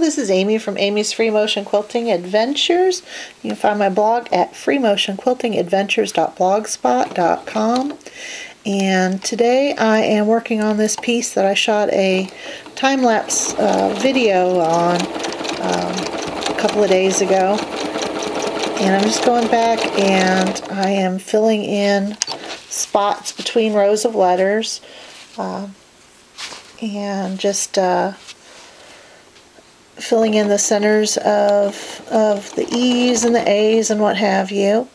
this is Amy from Amy's Free Motion Quilting Adventures. You can find my blog at freemotionquiltingadventures.blogspot.com. And today I am working on this piece that I shot a time-lapse video on a couple of days ago. And I'm just going back and I am filling in spots between rows of letters and just filling in the centers of the E's and the A's and what have you.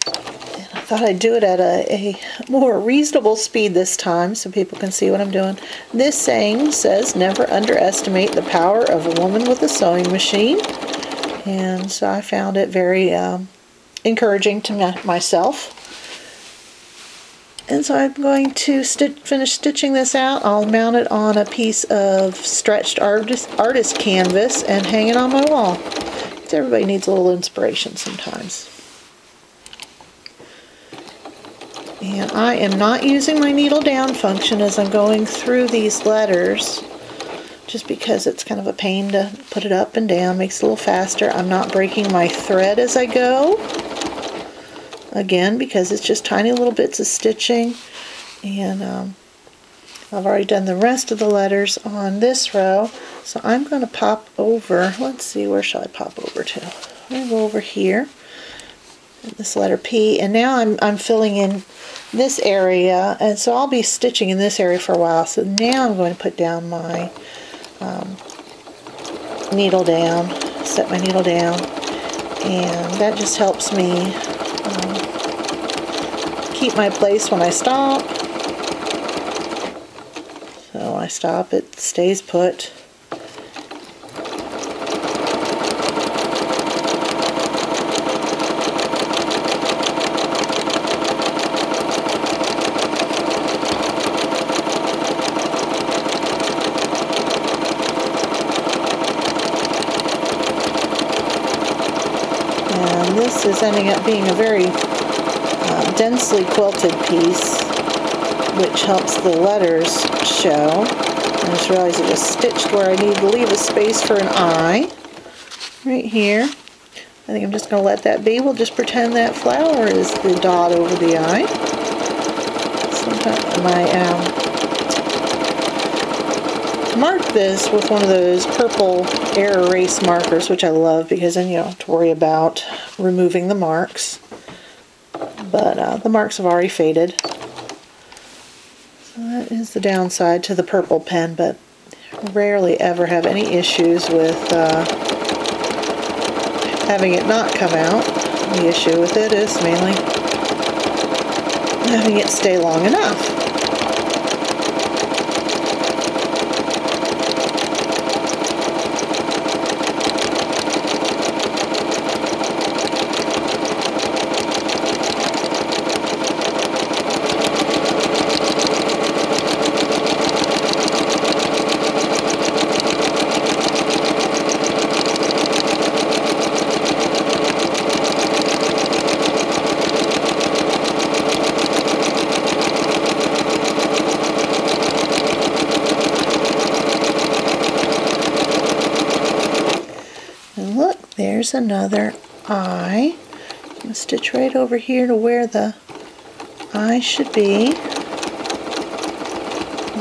And I thought I'd do it at a more reasonable speed this time so people can see what I'm doing. This saying says, never underestimate the power of a woman with a sewing machine. And so I found it very encouraging to myself. And so I'm going to finish stitching this out. I'll mount it on a piece of stretched artist canvas and hang it on my wall. Because everybody needs a little inspiration sometimes. And I am not using my needle down function as I'm going through these letters, just because it's kind of a pain to put it up and down. Makes it a little faster. I'm not breaking my thread as I go. Again, because it's just tiny little bits of stitching, and I've already done the rest of the letters on this row, so I'm going to pop over. Let's see, where shall I pop over to? I'm going to go over here, this letter P, and now I'm filling in this area, and so I'll be stitching in this area for a while. So now I'm going to put down my needle down, set my needle down, and that just helps me keep my place when I stop. So I stop, it stays put. And this is ending up being a very densely quilted piece, which helps the letters show. I just realized I just stitched where I need to leave a space for an I, right here. I think I'm just going to let that be. We'll just pretend that flower is the dot over the I. Sometimes I marked this with one of those purple air erase markers, which I love because then you don't have to worry about removing the marks. But the marks have already faded. So that is the downside to the purple pen, but I rarely ever have any issues with having it not come out. The issue with it is mainly having it stay long enough. There's another I. I'm going to stitch right over here to where the I should be.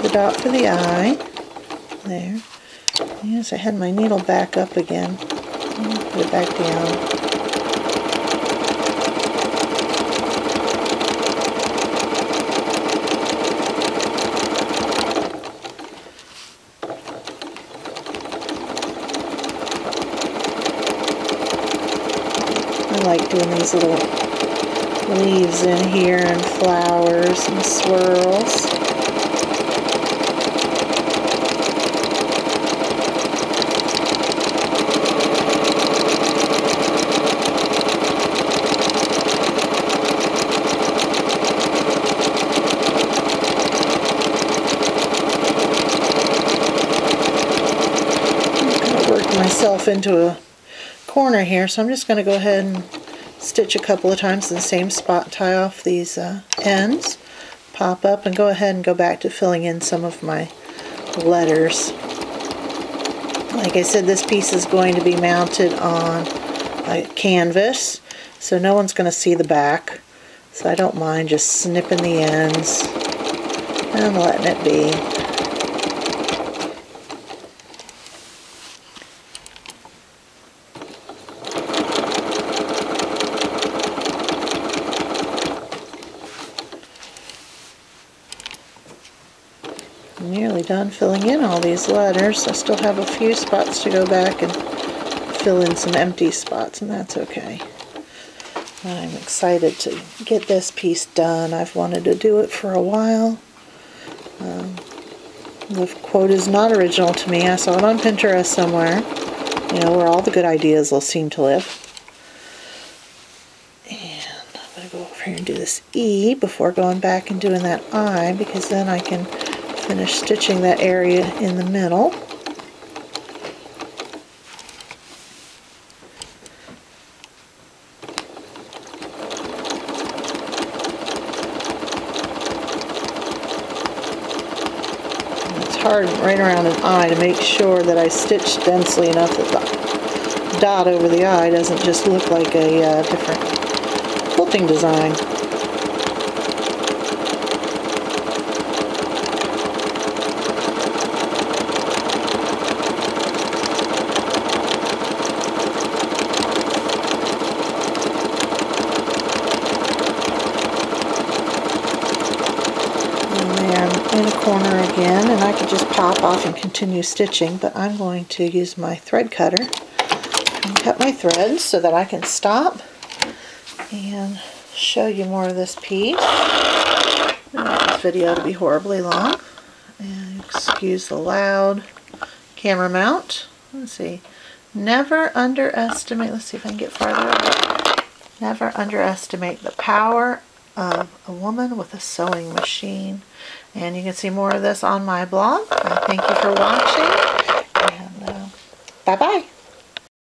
The dot for the I. There. Yes, I had my needle back up again. Put it back down. I like doing these little leaves in here and flowers and swirls. I'm going to work myself into a corner here, so I'm just going to go ahead and stitch a couple of times in the same spot, tie off these ends, pop up, and go ahead and go back to filling in some of my letters. Like I said, this piece is going to be mounted on a canvas, so no one's going to see the back. So I don't mind just snipping the ends and letting it be. I'm nearly done filling in all these letters. I still have a few spots to go back and fill in some empty spots, and that's okay. I'm excited to get this piece done. I've wanted to do it for a while. The quote is not original to me. I saw it on Pinterest somewhere, you know, where all the good ideas will seem to live. And I'm going to go over here and do this E before going back and doing that I, because then I can finish stitching that area in the middle. Hard right around an eye to make sure that I stitch densely enough that the dot over the eye doesn't just look like a different quilting design. In a corner again, and I could just pop off and continue stitching, but I'm going to use my thread cutter and cut my threads so that I can stop and show you more of this piece. I don't want this video to be horribly long, and excuse the loud camera mount. Let's see. Never underestimate, let's see if I can get farther up. Never underestimate the power of a woman with a sewing machine. And you can see more of this on my blog. Thank you for watching, and bye-bye.